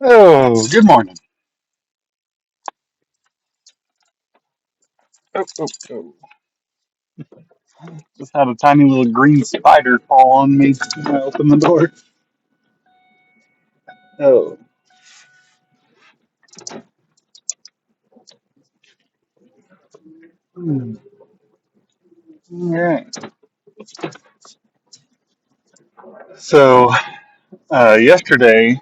Oh, good morning. Oh, oh, oh. Just had a tiny little green spider fall on me when I opened the door. Oh. All right. So, yesterday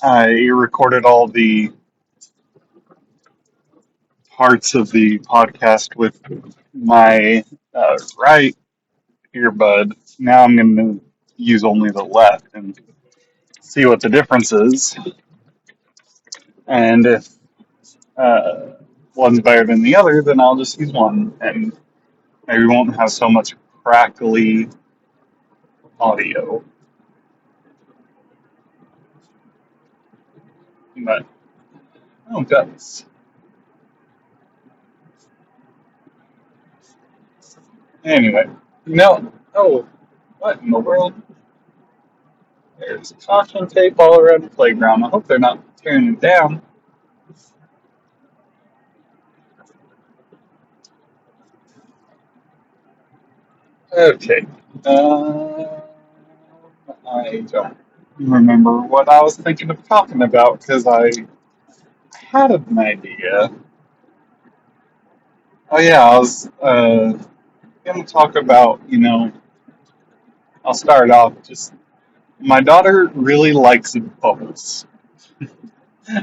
I recorded all the parts of the podcast with my right earbud. Now I'm going to use only the left and see what the difference is. And if one's better than the other, then I'll just use one. And maybe won't have so much crackly audio. But oh guts. Anyway, no. Oh, what in the world? There's caution tape all around the playground. I hope they're not tearing it down. Okay. Uh, I don't remember what I was thinking of talking about because I had an idea. Oh yeah, I was going to talk about. I'll start off just. My daughter really likes bubbles.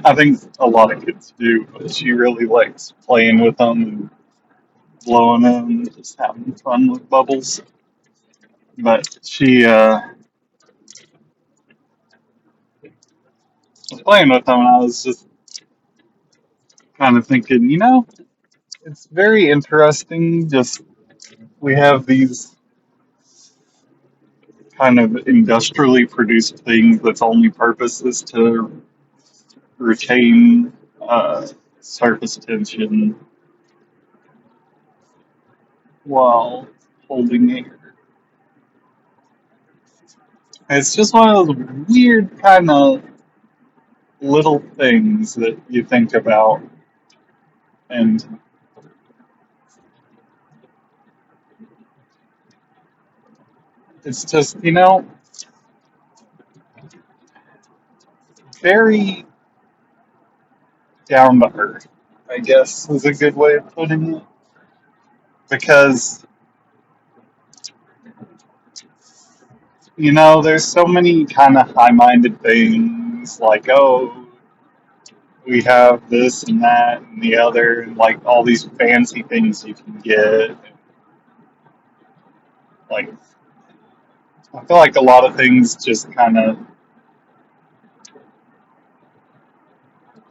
I think a lot of kids do, but she really likes playing with them and blowing them and just having fun with bubbles. But she was playing with them, and I was just kind of thinking, it's very interesting. Just we have these kind of industrially produced things that's only purpose is to retain surface tension while holding air. It's just one of those weird kind of little things that you think about, and it's just, very down to earth, I guess is a good way of putting it. Because, there's so many kind of high minded things like, oh, we have this and that and the other, and like all these fancy things you can get. Like, I feel like a lot of things just kind of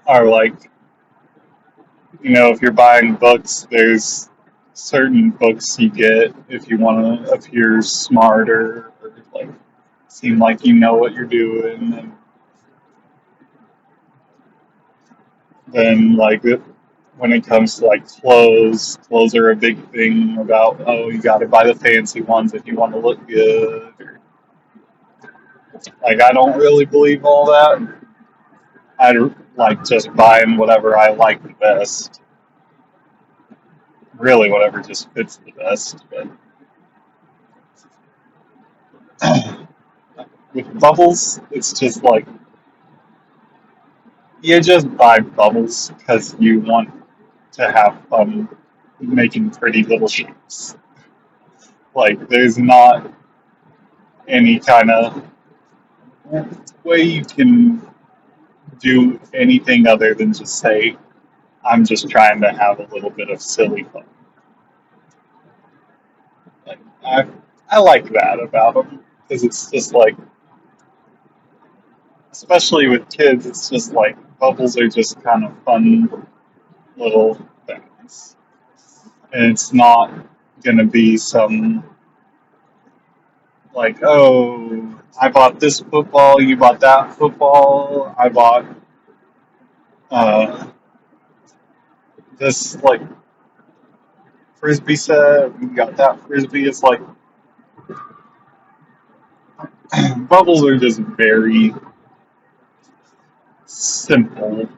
are like, if you're buying books, there's certain books you get if you want to appear smarter or like seem like you know what you're doing. And then when it comes to like clothes are a big thing about, oh, you got to buy the fancy ones if you want to look good. Or, like, I don't really believe all that. I like just buying whatever I like the best. Really, whatever just fits the best. But with bubbles, it's just like you just buy bubbles because you want to have fun making pretty little shapes. Like, there's not any kind of way you can do anything other than just say, I'm just trying to have a little bit of silly fun. Like, I like that about them because it's just like, especially with kids, it's just like bubbles are just kind of fun little things. And it's not going to be some like, oh, I bought this football, you bought that football, I bought uh, this like frisbee set, we got that frisbee. It's like bubbles are just very simple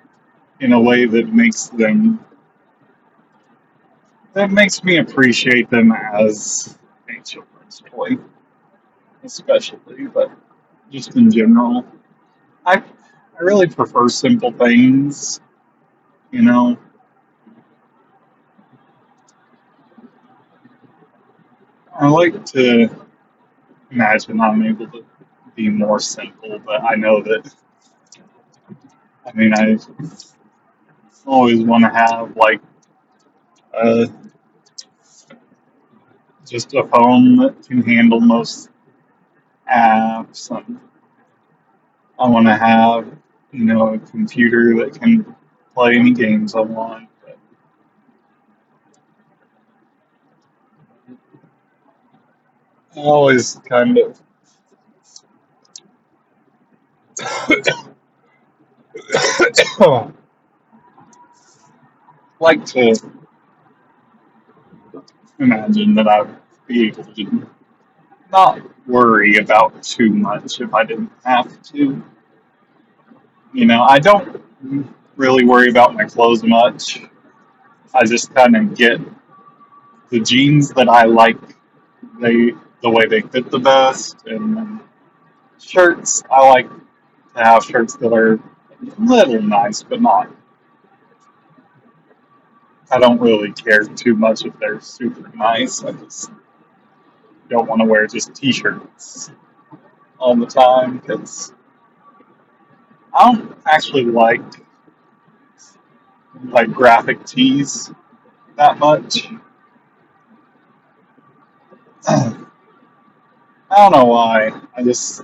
in a way that makes me appreciate them as a children's toy, especially, but just in general. I really prefer simple things, you know. I like to imagine I'm able to be more simple, but I know that, I always want to have like uh, just a phone that can handle most apps, and I want to have, a computer that can play any games I want. But I always kind of like to imagine that I'd be able to not worry about too much if I didn't have to. I don't really worry about my clothes much. I just kind of get the jeans that I like, they the way they fit the best, and then shirts. I like to have shirts that are a little nice, but not. I don't really care too much if they're super nice. I just don't want to wear just t-shirts all the time because I don't actually like graphic tees that much. I don't know why. I just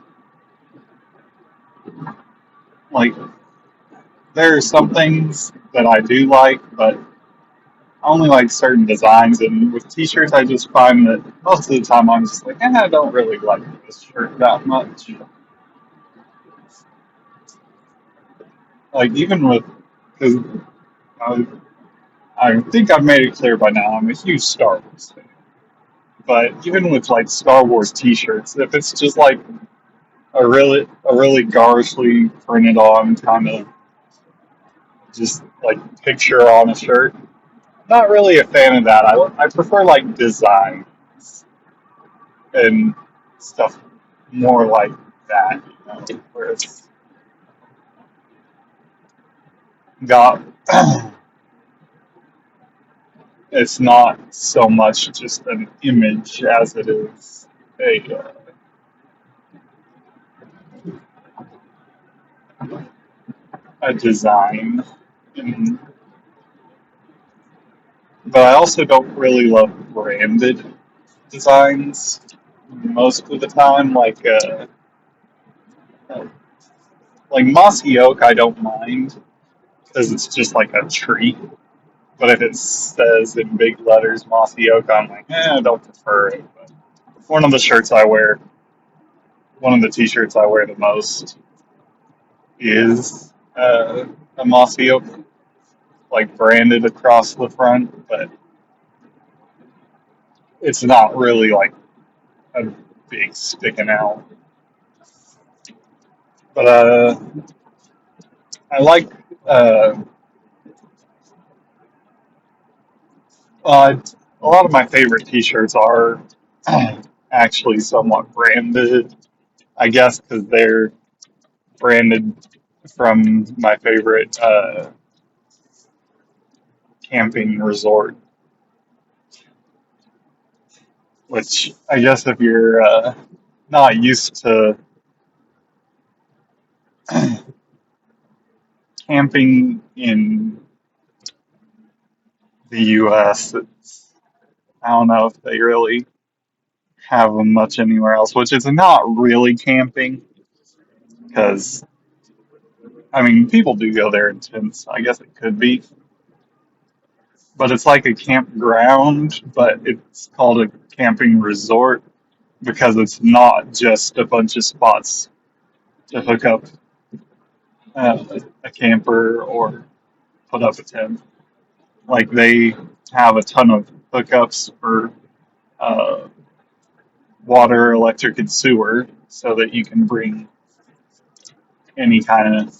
like there are some things that I do like, but I only like certain designs. And with t-shirts, I just find that most of the time I'm just like, I don't really like this shirt that much. Like even with, because I, I think I've made it clear by now, I'm a huge Star Wars fan. But even with like Star Wars t-shirts, if it's just like a really garishly printed on kind of just like picture on a shirt, not really a fan of that. I prefer like designs and stuff more like that, where it's got it's not so much just an image as it is a design. And, but I also don't really love branded designs most of the time. Like mossy oak, I don't mind because it's just like a tree. But if it says in big letters mossy oak, I'm like, I don't prefer it. But one of the shirts I wear, one of the t-shirts I wear the most is a mossy oak, like branded across the front, but it's not really like a big sticking out. But I like uh, uh, a lot of my favorite t-shirts are actually somewhat branded, I guess, because they're branded from my favorite camping resort, which I guess if you're not used to camping in the U.S., I don't know if they really have them much anywhere else, which is not really camping because, people do go there in tents. I guess it could be, but it's like a campground, but it's called a camping resort because it's not just a bunch of spots to hook up uh, a camper or put up a tent. Like they have a ton of hookups for uh, water, electric, and sewer, so that you can bring any kind of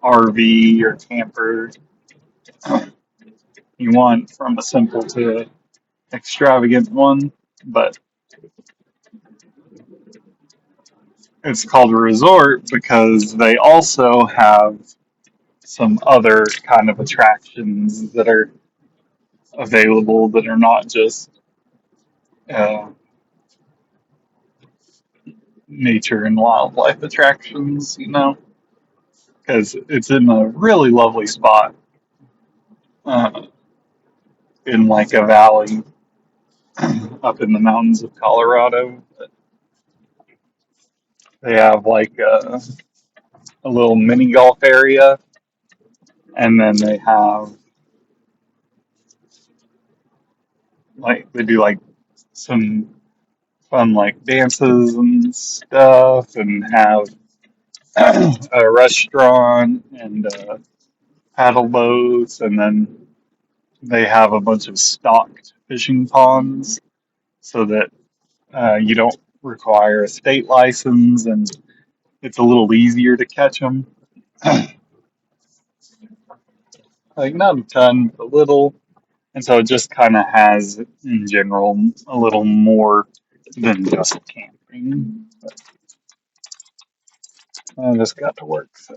RV or camper you want, from a simple to extravagant one. But it's called a resort because they also have some other kind of attractions that are available that are not just uh, nature and wildlife attractions, because it's in a really lovely spot uh, in like a valley up in the mountains of Colorado. They have like a little mini golf area, and then they have like they do like some fun like dances and stuff, and have a restaurant and paddle boats, and then they have a bunch of stocked fishing ponds so that you don't require a state license, and it's a little easier to catch them. Like not a ton, but a little. And so it just kind of has, in general, a little more than just camping. I just got to work, so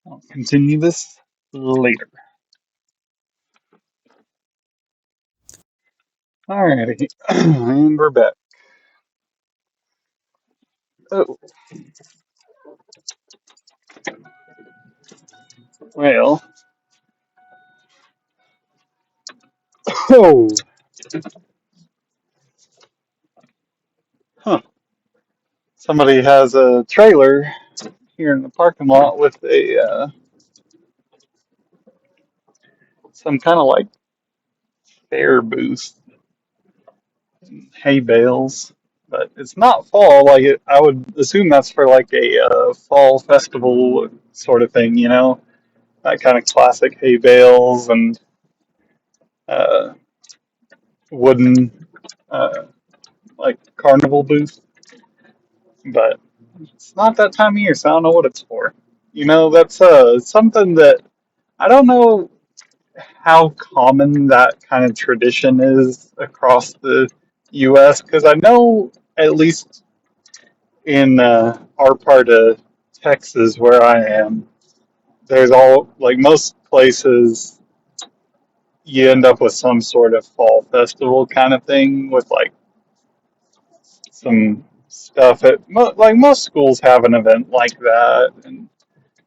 I'll continue this later. Alrighty, and we're back. Oh, well, oh, huh. Somebody has a trailer here in the parking lot with a some kind of like fair booth, hay bales, but it's not fall. Like I would assume that's for like a fall festival sort of thing, that kind of classic hay bales and uh, wooden uh, like carnival booth. But it's not that time of year, so I don't know what it's for. That's something that I don't know how common that kind of tradition is across the U.S. because I know at least in our part of Texas where I am, there's all like most places you end up with some sort of fall festival kind of thing with like some stuff like most schools have an event like that, and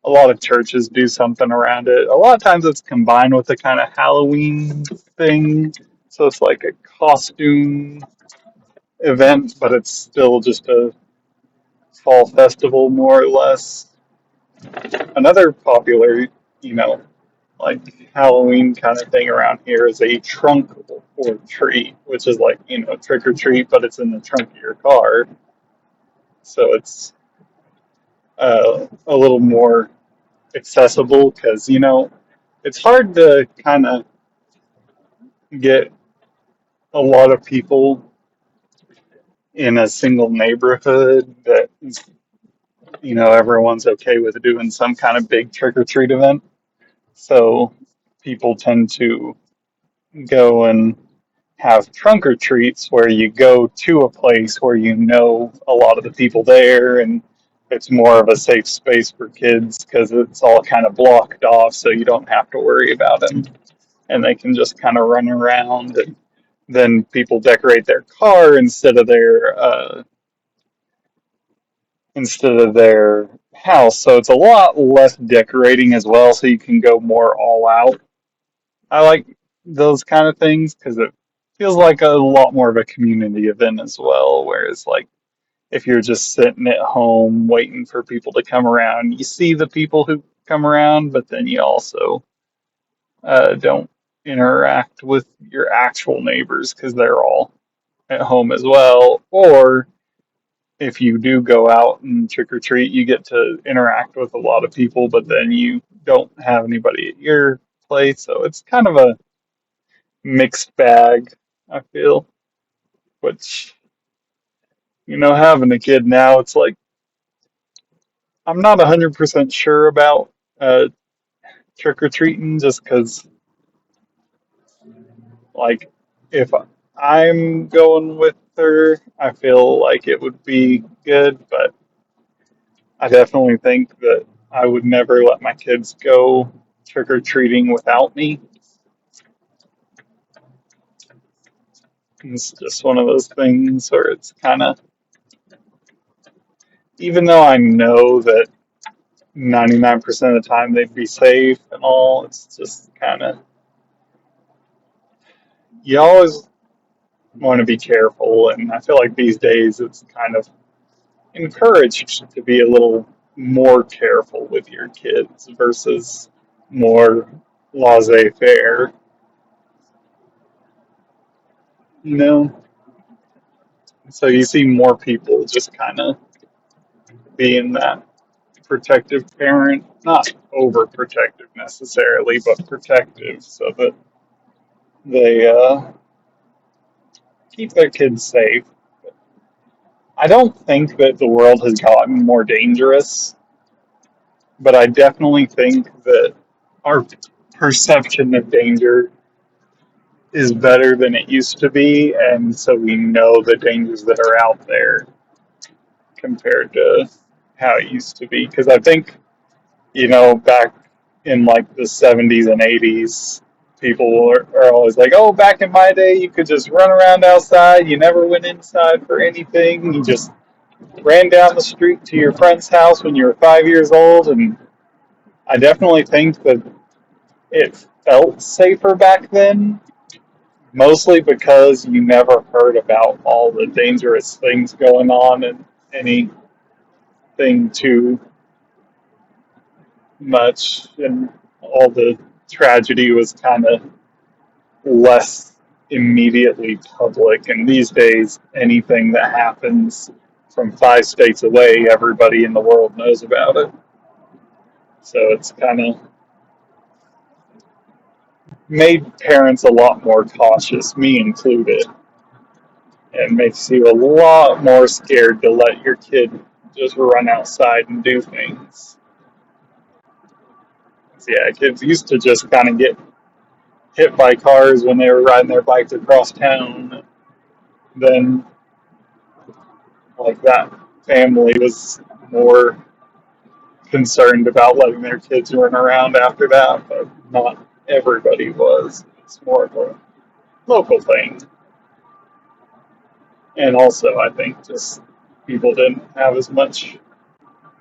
a lot of churches do something around it. A lot of times it's combined with a kind of Halloween thing, so it's like a costume event, but it's still just a fall festival more or less. Another popular, you know, like Halloween kind of thing around here is a trunk or treat, which is like, trick or treat, but it's in the trunk of your car. So it's a little more accessible because, it's hard to kind of get a lot of people in a single neighborhood that, everyone's okay with doing some kind of big trick or treat event. So people tend to go and have trunk or treats where you go to a place where you know a lot of the people there, and it's more of a safe space for kids because it's all kind of blocked off so you don't have to worry about them, and they can just kind of run around. And then people decorate their car instead of their house, so it's a lot less decorating as well, so you can go more all out. I like those kind of things because it feels like a lot more of a community event as well. Whereas, like, if you're just sitting at home waiting for people to come around, you see the people who come around, but then you also don't interact with your actual neighbors because they're all at home as well. Or if you do go out and trick or treat, you get to interact with a lot of people, but then you don't have anybody at your place. So it's kind of a mixed bag, I feel. Which, having a kid now, it's like I'm not 100% sure about uh, trick or treating just because, like, if I'm going with her, I feel like it would be good, but I definitely think that I would never let my kids go trick or treating without me. It's just one of those things where it's kind of, even though I know that 99% of the time they'd be safe and all, it's just kind of, you always want to be careful. And I feel like these days it's kind of encouraged to be a little more careful with your kids versus more laissez-faire, you know? So you see more people just kind of being that protective parent, not overprotective necessarily, but protective so that they keep their kids safe. I don't think that the world has gotten more dangerous, but I definitely think that our perception of danger is better than it used to be, and so we know the dangers that are out there compared to how it used to be. Because I think, back in like the 70s and 80s, people are always like, oh, back in my day, you could just run around outside. You never went inside for anything. You just ran down the street to your friend's house when you were 5 years old. And I definitely think that it felt safer back then, mostly because you never heard about all the dangerous things going on and anything too much, and all the tragedy was kind of less immediately public. And these days, anything that happens from 5 states away, everybody in the world knows about it. So it's kind of made parents a lot more cautious, me included, and makes you a lot more scared to let your kid just run outside and do things. So yeah, kids used to just kind of get hit by cars when they were riding their bikes across town. Then, like, that family was more concerned about letting their kids run around after that, but not everybody was. It's more of a local thing. And also, I think just people didn't have as much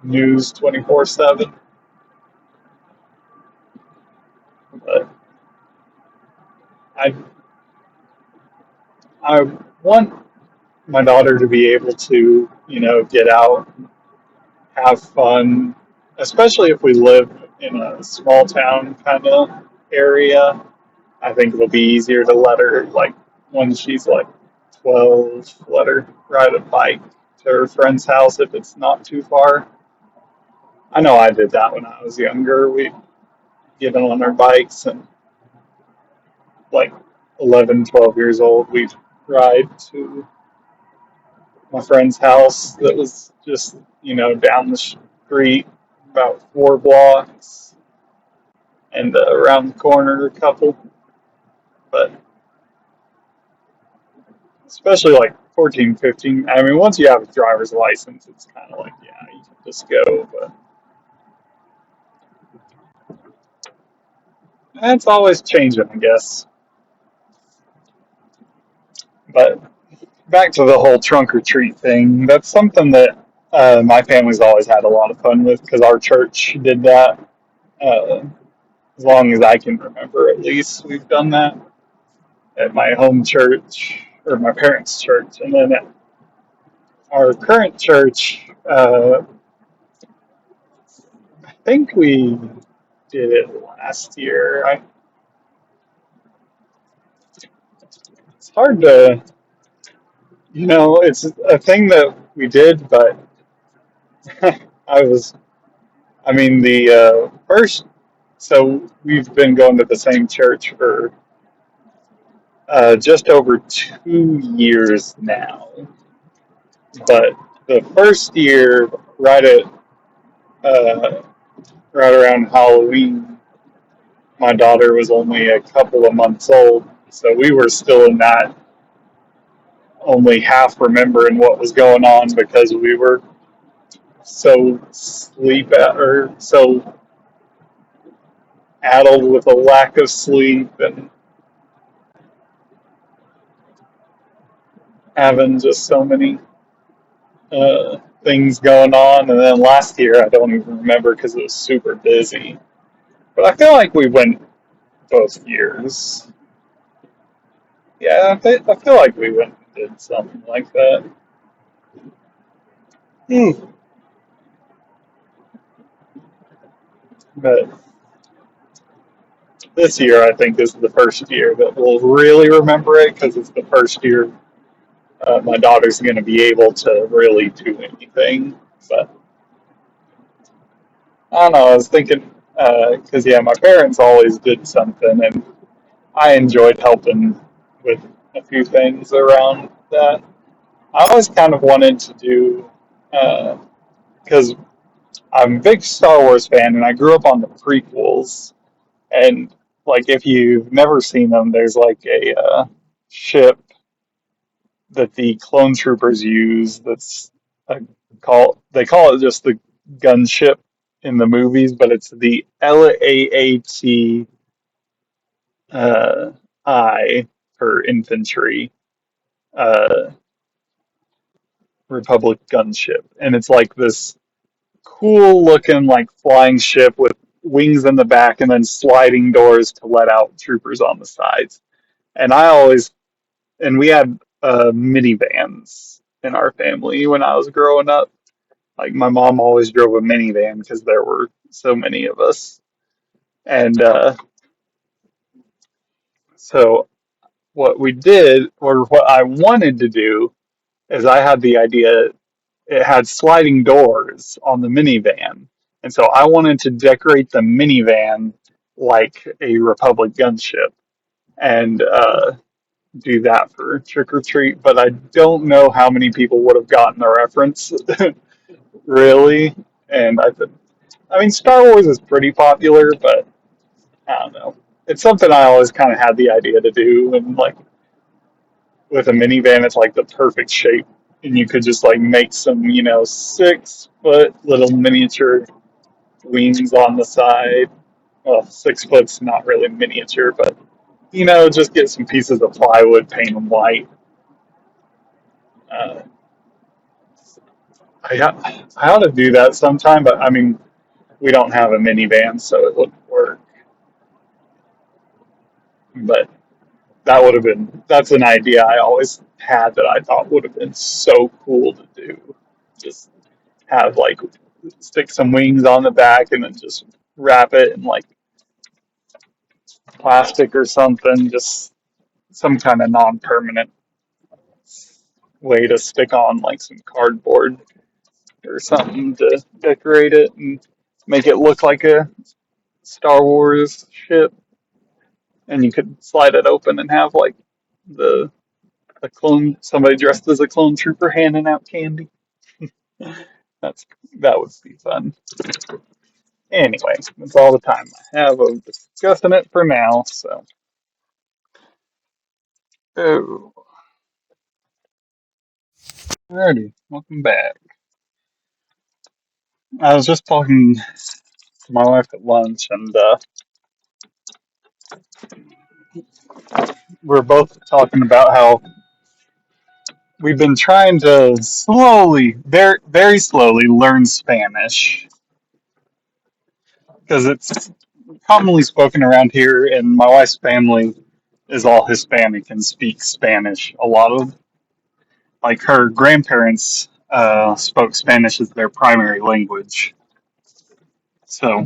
news 24/7. But I I want my daughter to be able to, get out, have fun, especially if we live in a small town kind of area. I think it'll be easier to let her, like, when she's like 12, let her ride a bike to her friend's house if it's not too far. I know I did that when I was younger. We'd get on our bikes and, like, 11, 12 years old, we'd ride to my friend's house that was just, down the street about 4 blocks and around the corner a couple. But especially like 14, 15, I mean, once you have a driver's license, it's kind of like, yeah, you can just go. But that's always changing, I guess. But back to the whole trunk or treat thing, that's something that my family's always had a lot of fun with because our church did that. Uh, as long as I can remember, at least, we've done that at my home church or my parents' church. And then at our current church, I think we did it last year. It's hard to, it's a thing that we did, but I was, I mean, the first, so we've been going to the same church for just over 2 years now. But the first year, right at uh, right around Halloween. My daughter was only a couple of months old, so we were still in that only half remembering what was going on because we were so sleep at or so addled with a lack of sleep and having just so many things going on. And then last year, I don't even remember because it was super busy. But I feel like we went both years. Yeah, I feel like we went and did something like that. Hmm. But this year, I think, is the first year that we'll really remember it because it's the first year my daughter's going to be able to really do anything. But I don't know, I was thinking, because yeah, my parents always did something, and I enjoyed helping with a few things around that. I always kind of wanted to do, because I'm a big Star Wars fan, and I grew up on the prequels. And like, if you've never seen them, there's like a ship that the clone troopers use. That's they call it just the gunship in the movies, but it's the LAAT uh, I for infantry uh, Republic gunship, and it's like this cool looking like flying ship with wings in the back and then sliding doors to let out troopers on the sides. And I always and we had minivans in our family when I was growing up. Like my mom always drove a minivan because there were so many of us. And so what we did, or what I wanted to do, is I had the idea it had sliding doors on the minivan. And so I wanted to decorate the minivan like a Republic gunship and do that for trick or treat. But I don't know how many people would have gotten the reference, really. And I mean, Star Wars is pretty popular, but I don't know. It's something I always kind of had the idea to do, and like with a minivan, it's like the perfect shape, and you could just like make some, 6 foot little miniature wings on the side. Well, 6 foot's not really miniature, but just get some pieces of plywood, paint them white. Uh, I ought to do that sometime, but I mean, we don't have a minivan, so it wouldn't work. But that's an idea I always had that I thought would have been so cool to do. Just have like stick some wings on the back and then just wrap it in like plastic or something, just some kind of non-permanent way to stick on like some cardboard or something to decorate it and make it look like a Star Wars ship. And you could slide it open and have like the a clone somebody dressed as a clone trooper handing out candy. That's that would be fun. Anyway, that's all the time I have of discussing it for now. So, oh, alrighty, welcome back. I was just talking to my wife at lunch, and we're both talking about how we've been trying to slowly, very, very slowly, learn Spanish because it's commonly spoken around here, and my wife's family is all Hispanic and speaks Spanish. A lot of like her grandparents spoke Spanish as their primary language, so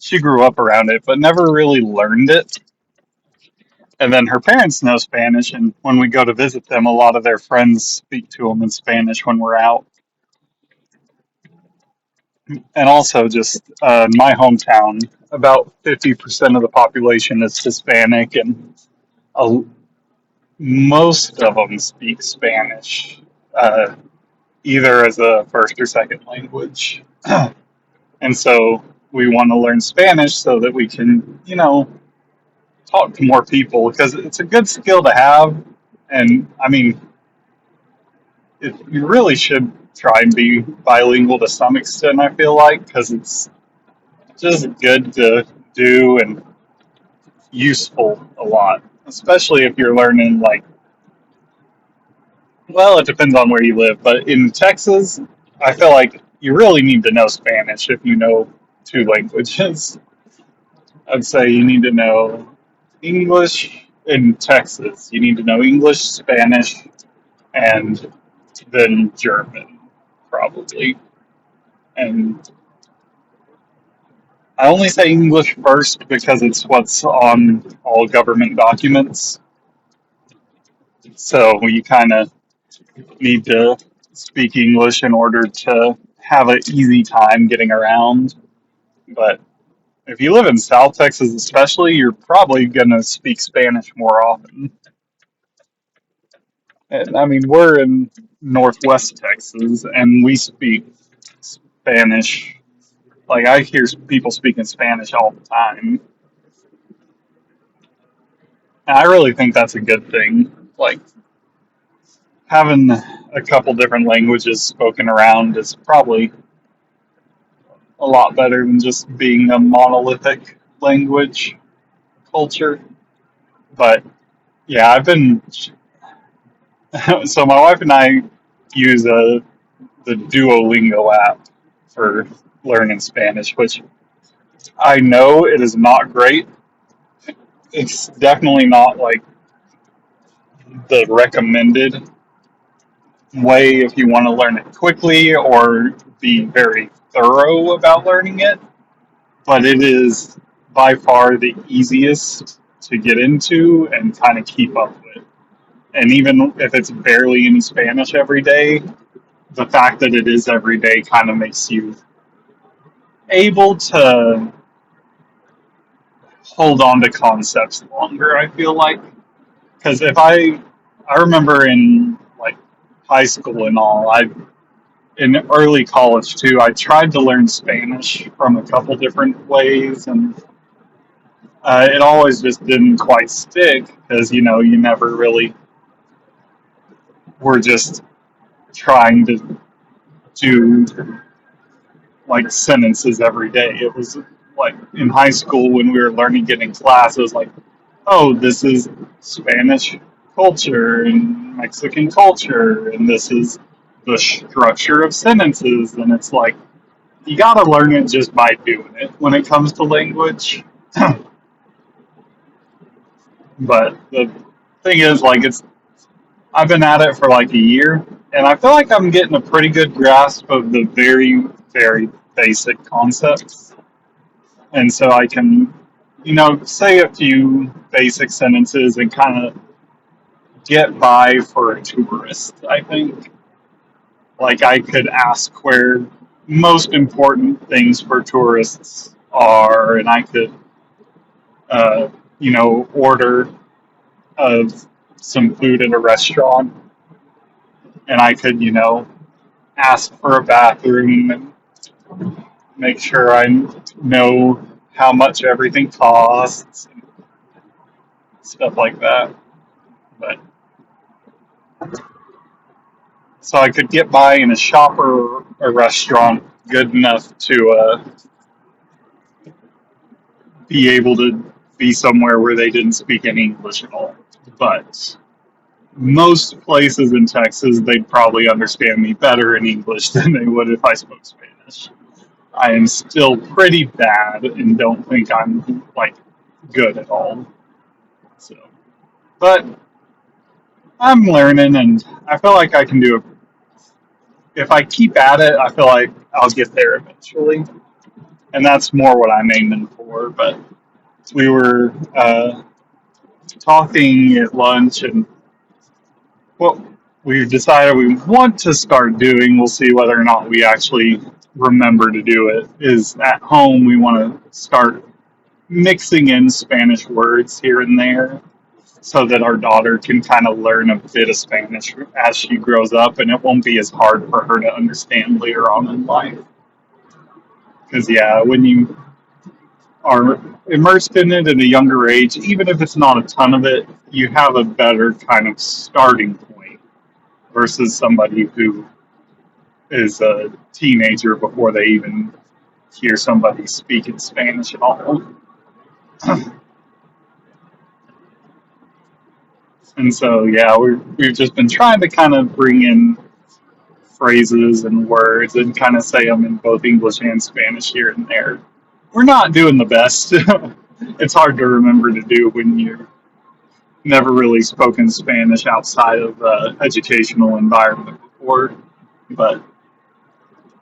she grew up around it, but never really learned it. And then her parents know Spanish, and when we go to visit them, a lot of their friends speak to them in Spanish when we're out. And also, just in my hometown, about 50% of the population is Hispanic, and uh, most of them speak Spanish. Uh, either as a first or second language. And so we want to learn Spanish so that we can, talk to more people because it's a good skill to have. And I mean, you really should try and be bilingual to some extent, I feel like, because it's just good to do and useful a lot, especially if you're learning, like, well, it depends on where you live, but in Texas, I feel like you really need to know Spanish if you know two languages. I'd say you need to know English in Texas. You need to know English, Spanish, and then German, probably. And I only say English first because it's what's on all government documents. So you kind of need to speak English in order to have an easy time getting around. But if you live in South Texas, especially, you're probably going to speak Spanish more often. And I mean, we're in Northwest Texas and we speak Spanish. Like, I hear people speaking Spanish all the time. And I really think that's a good thing. Like, having a couple different languages spoken around is probably a lot better than just being a monolithic language culture. But yeah, I've been so my wife and I use the Duolingo app for learning Spanish, which I know it is not great. It's definitely not like the recommended way if you want to learn it quickly or be very thorough about learning it, but it is by far the easiest to get into and kind of keep up with. And even if it's barely in Spanish every day, the fact that it is every day kind of makes you able to hold on to concepts longer, I feel like. Because I remember in like high school and all, in early college too, I tried to learn Spanish from a couple different ways, and it always just didn't quite stick because you never really were just trying to do like sentences every day. It was like in high school when we were learning it in class, it was like, oh, this is Spanish culture and Mexican culture, and this is the structure of sentences, and it's like you got to learn it just by doing it when it comes to language. But the thing is, like, I've been at it for like a year, and I feel like I'm getting a pretty good grasp of the very, very basic concepts. And so I can, say a few basic sentences and kind of get by for a tourist, I think. Like, I could ask where most important things for tourists are, and I could, uh, order some food at a restaurant, and I could, ask for a bathroom and make sure I know how much everything costs and stuff like that. But so I could get by in a shop or a restaurant good enough to be able to be somewhere where they didn't speak any English at all. But most places in Texas, they'd probably understand me better in English than they would if I spoke Spanish. I am still pretty bad and don't think I'm like good at all. So, but I'm learning, and I feel like I can do it. If I keep at it, I feel like I'll get there eventually, and that's more what I'm aiming for. But we were talking at lunch, and what we've decided we want to start doing, we'll see whether or not we actually remember to do it, is at home we want to start mixing in Spanish words here and there. so that our daughter can kind of learn a bit of Spanish as she grows up, and it won't be as hard for her to understand later on in life. Because, yeah, when you are immersed in it at a younger age, even if it's not a ton of it, you have a better kind of starting point versus somebody who is a teenager before they even hear somebody speaking Spanish at all. And so, yeah, we've just been trying to kind of bring in phrases and words and kind of say them in both English and Spanish here and there. We're not doing the best. It's hard to remember to do when you've never really spoken Spanish outside of educational environment before. But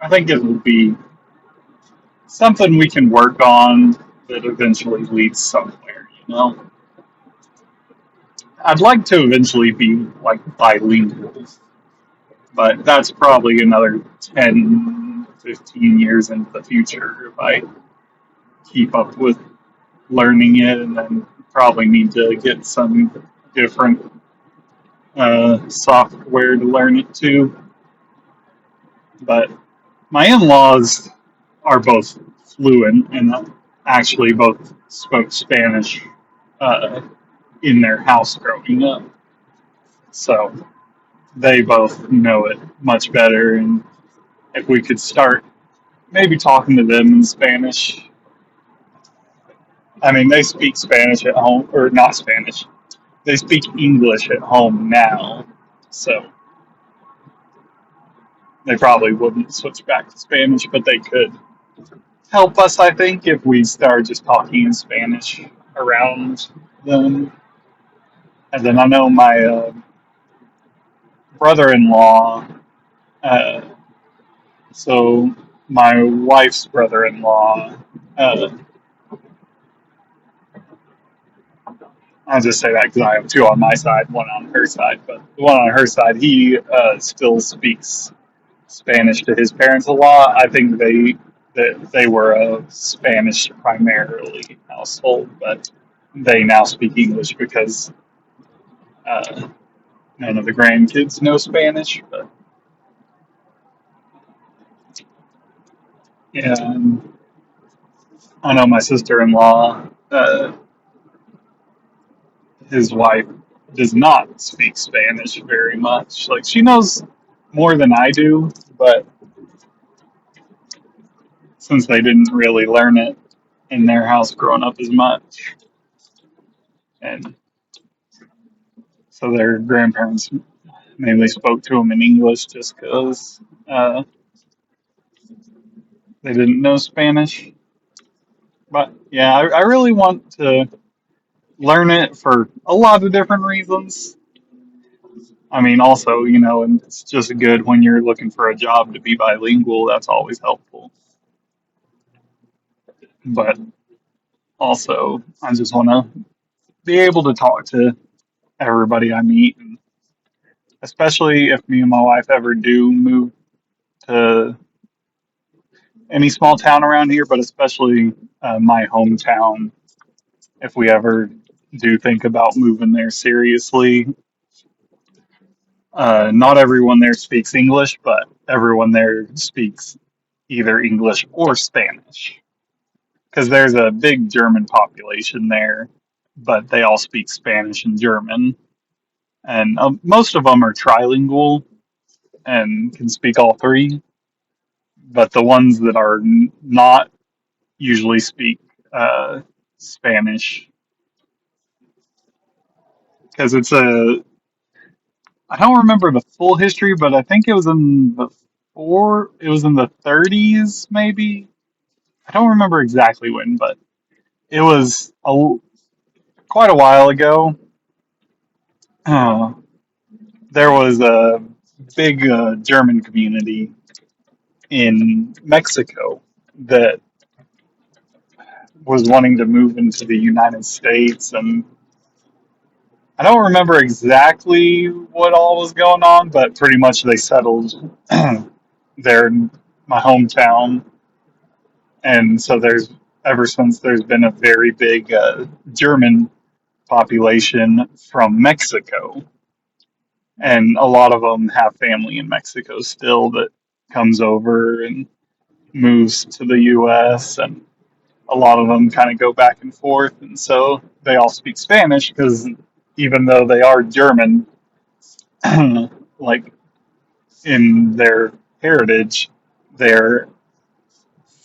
I think it will be something we can work on that eventually leads somewhere, you know? I'd like to eventually be like bilingual, but that's probably another 10, 15 years into the future if I keep up with learning it, and then probably need to get some different software to learn it too. But my in-laws are both fluent and actually both spoke Spanish uh, in their house growing up. So they both know it much better. And if we could start maybe talking to them in Spanish, I mean, they speak Spanish at home, or not Spanish, they speak English at home now. So they probably wouldn't switch back to Spanish, but they could help us, I think, if we start just talking in Spanish around them. And then I know my brother-in-law, uh, so my wife's brother-in-law, uh, I'll just say that because I have two on my side, one on her side. But the one on her side, he still speaks Spanish to his parents a lot. I think they were a Spanish primarily household, but they now speak English because uh, none of the grandkids know Spanish. But yeah, and I know my sister-in-law, his wife does not speak Spanish very much. Like she knows more than I do, but since they didn't really learn it in their house growing up as much, and so their grandparents mainly spoke to them in English just because they didn't know Spanish. But yeah, I really want to learn it for a lot of different reasons. I mean, also, you know, and it's just good when you're looking for a job to be bilingual. That's always helpful. But also, I just want to be able to talk to everybody I meet, and especially if me and my wife ever do move to any small town around here, but especially my hometown, if we ever do think about moving there seriously. Not everyone there speaks English, but everyone there speaks either English or Spanish because there's a big German population there, but they all speak Spanish and German, and most of them are trilingual and can speak all three. But the ones that are not usually speak Spanish because it's a I don't remember the full history, but I think it was in the 30s maybe. I don't remember exactly when, but it was quite a while ago. Uh, there was a big German community in Mexico that was wanting to move into the United States, and I don't remember exactly what all was going on, but pretty much they settled there in my hometown, and so there's ever since there's been a very big German population from Mexico, and a lot of them have family in Mexico still that comes over and moves to the U.S. and a lot of them kind of go back and forth, and so they all speak Spanish because even though they are German, like in their heritage, they're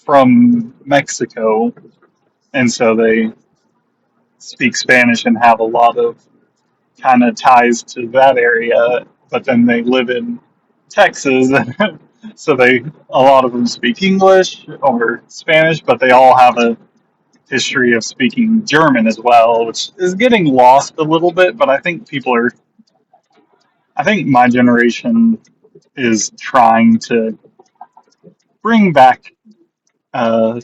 from Mexico, and so they speak Spanish and have a lot of kind of ties to that area. But then they live in Texas, so a lot of them speak English or Spanish, but they all have a history of speaking German as well, which is getting lost a little bit. But I think my generation is trying to bring back uh,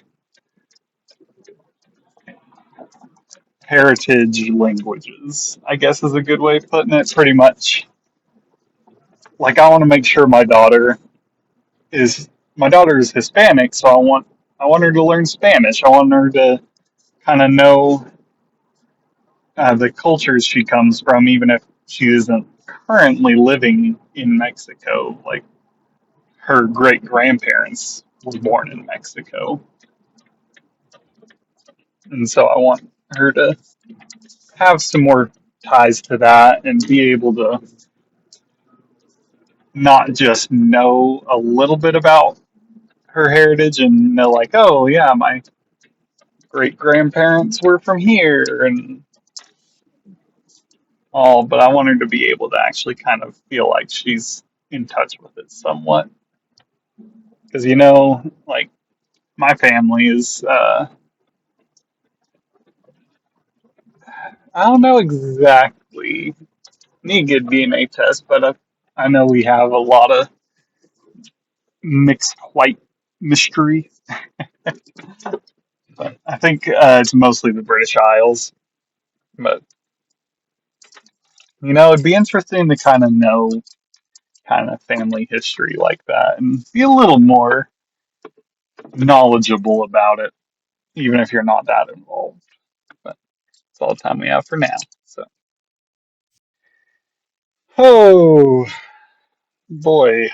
heritage languages, I guess is a good way of putting it. Pretty much, like I want to make sure my daughter is Hispanic, so I want her to learn Spanish. I want her to kind of know the cultures she comes from, even if she isn't currently living in Mexico. Like her great grandparents were born in Mexico, and so I want her to have some more ties to that and be able to not just know a little bit about her heritage and know like, oh yeah, my great grandparents were from here and all, but I want her to be able to actually kind of feel like she's in touch with it somewhat. Because like my family is, I don't know exactly, need a good DNA test, but I know we have a lot of mixed white mystery. But I think it's mostly the British Isles. But it'd be interesting to kind of know kind of family history like that and be a little more knowledgeable about it, even if you're not that involved. But that's all the time we have for now. So, oh boy,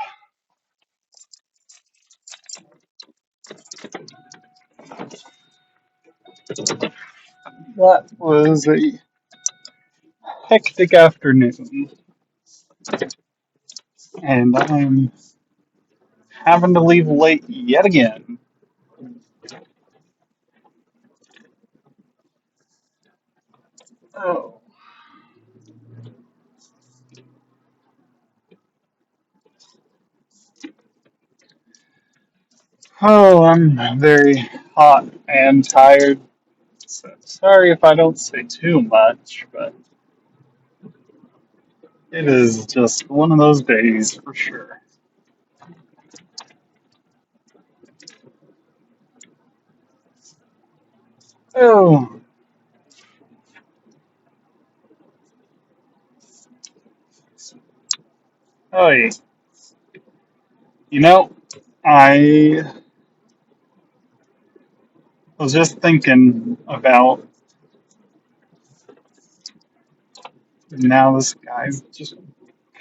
that was a hectic afternoon, and I'm having to leave late yet again. Oh, oh, I'm very hot and tired. So sorry if I don't say too much, but it is just one of those days for sure. Oh, oh, yeah. You know, I was just thinking about now this guy's just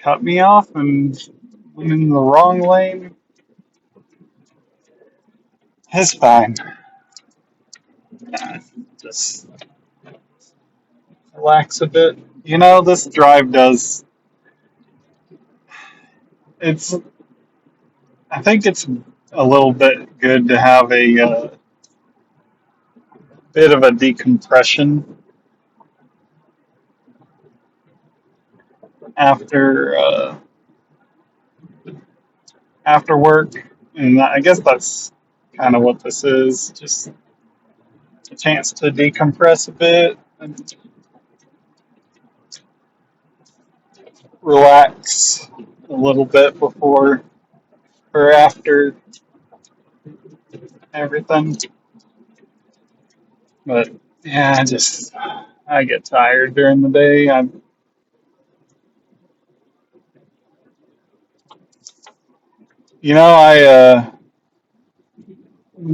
cut me off and went in the wrong lane. It's fine. Just relax a bit. This drive does. It's. I think it's a little bit good to have a bit of a decompression after after work, and I guess that's kind of what this is. Just a chance to decompress a bit and relax a little bit before or after everything. But yeah, I get tired during the day. I'm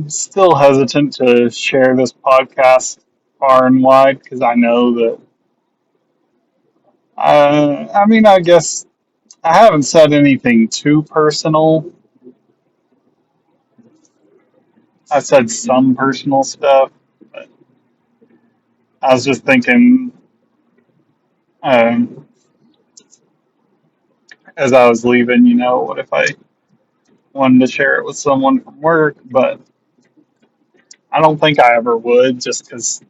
still hesitant to share this podcast far and wide because I know that I mean, I guess I haven't said anything too personal. I said some personal stuff, but I was just thinking um, as I was leaving, what if I wanted to share it with someone from work? But I don't think I ever would, just because,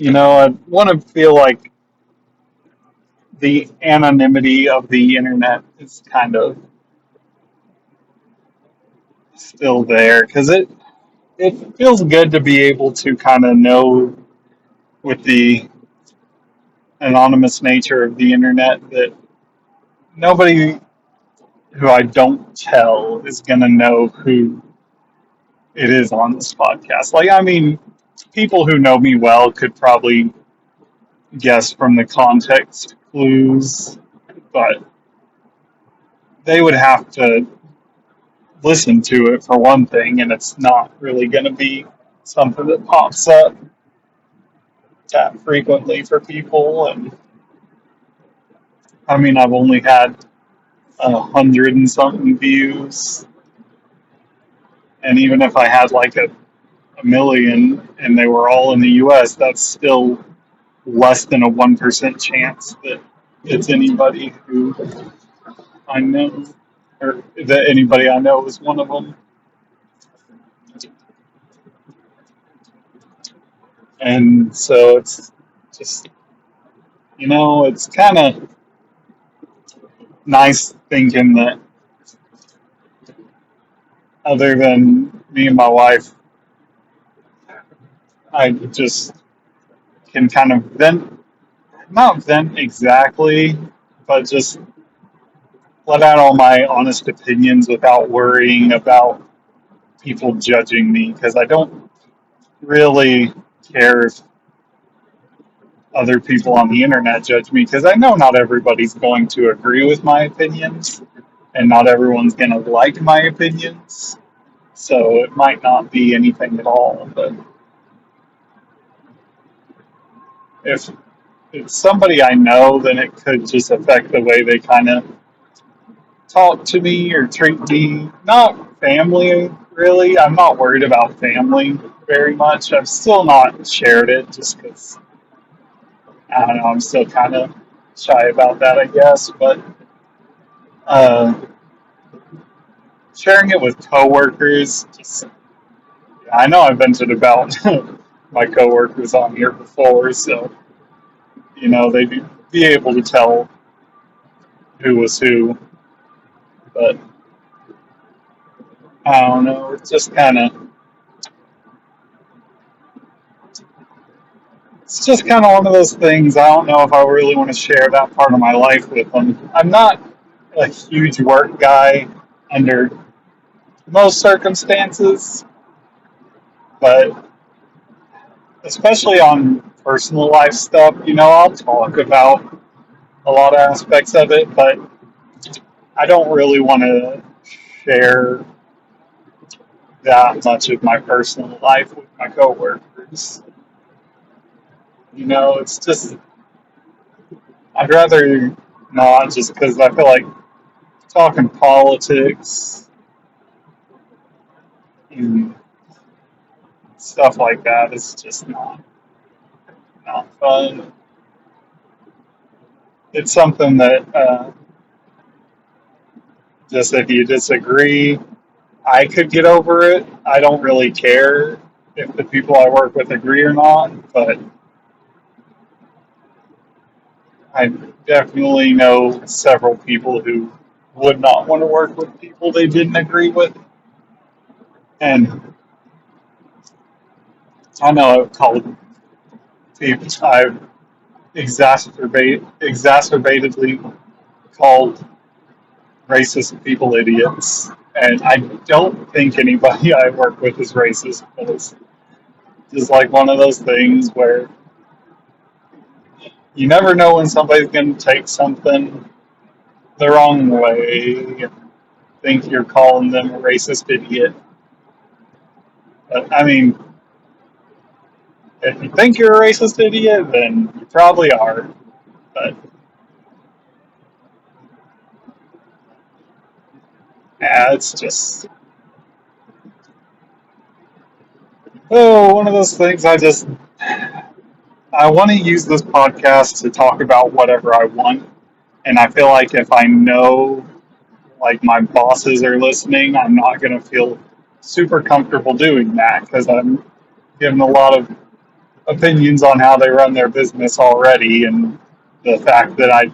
I want to feel like the anonymity of the internet is kind of still there, because it feels good to be able to kind of know with the anonymous nature of the internet that nobody who I don't tell is going to know who it is on this podcast. Like, I mean, people who know me well could probably guess from the context clues, but they would have to listen to it for one thing, and it's not really going to be something that pops up that frequently for people. And I mean, I've only had 100 and something views, and even if I had like a million and they were all in the US, that's still less than a 1% chance that it's anybody who I know, or that anybody I know is one of them. And so it's just, it's kind of nice thinking that other than me and my wife, I just can kind of vent, not vent exactly, but just let out all my honest opinions without worrying about people judging me, because I don't really care if other people on the internet judge me, because I know not everybody's going to agree with my opinions and not everyone's going to like my opinions. So it might not be anything at all. But if it's somebody I know, then it could just affect the way they kind of talk to me or treat me. Not family, really. I'm not worried about family very much. I've still not shared it just because, I don't know, I'm still kind of shy about that, I guess. But uh, sharing it with coworkers, just, I know I've vented about my coworkers on here before, so they'd be able to tell who was who. But I don't know. It's just kind of one of those things. I don't know if I really want to share that part of my life with them. I'm not a huge work guy under most circumstances, but especially on personal life stuff, I'll talk about a lot of aspects of it, but I don't really want to share that much of my personal life with my coworkers. It's just, I'd rather not, just because I feel like talking politics and stuff like that is just not fun. It's something that just if you disagree, I could get over it. I don't really care if the people I work with agree or not, but I definitely know several people who would not want to work with people they didn't agree with. And I know I've called people, I've exacerbatedly called racist people idiots. And I don't think anybody I work with is racist, but it's just like one of those things where you never know when somebody's going to take something the wrong way and think you're calling them a racist idiot. But I mean, If you think you're a racist idiot, then you probably are. But yeah, it's just one of those things. I want to use this podcast to talk about whatever I want, and I feel like if I know like my bosses are listening, I'm not going to feel super comfortable doing that because I'm giving a lot of opinions on how they run their business already, and the fact that I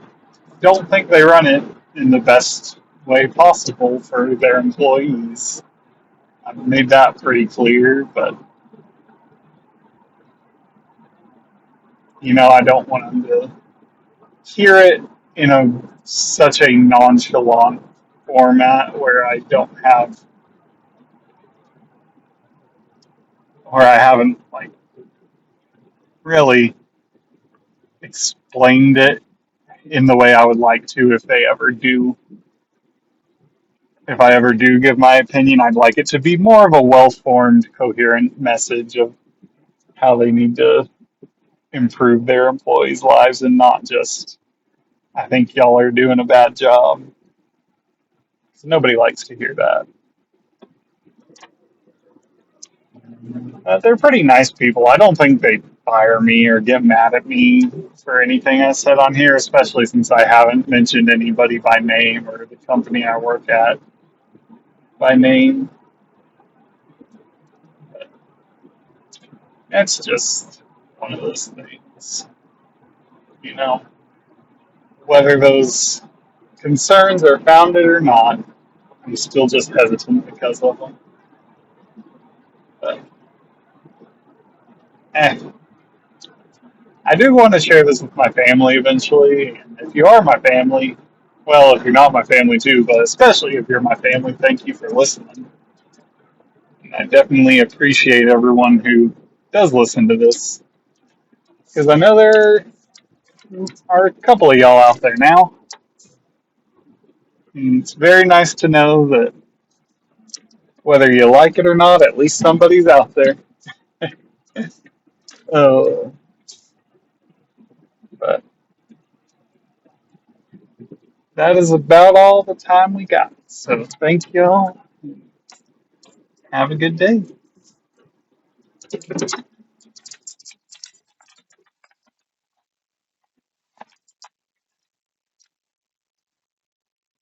don't think they run it in the best way possible for their employees. I've made that pretty clear, but I don't want them to hear it in such a nonchalant format where I haven't like really explained it in the way I would like to if I ever do give my opinion. I'd like it to be more of a well-formed, coherent message of how they need to improve their employees' lives and not just, I think y'all are doing a bad job. So nobody likes to hear that. They're pretty nice people. I don't think they'd fire me or get mad at me for anything I said on here, especially since I haven't mentioned anybody by name or the company I work at by name. But it's just one of those things, you know, whether those concerns are founded or not. I'm still just hesitant because of them. But, eh, I do want to share this with my family eventually. And if you are my family, well, if you're not my family too, but especially if you're my family, thank you for listening. And I definitely appreciate everyone who does listen to this because I know there are a couple of y'all out there now. And it's very nice to know that whether you like it or not, at least somebody's out there. Oh, but that is about all the time we got. So thank y'all. Have a good day.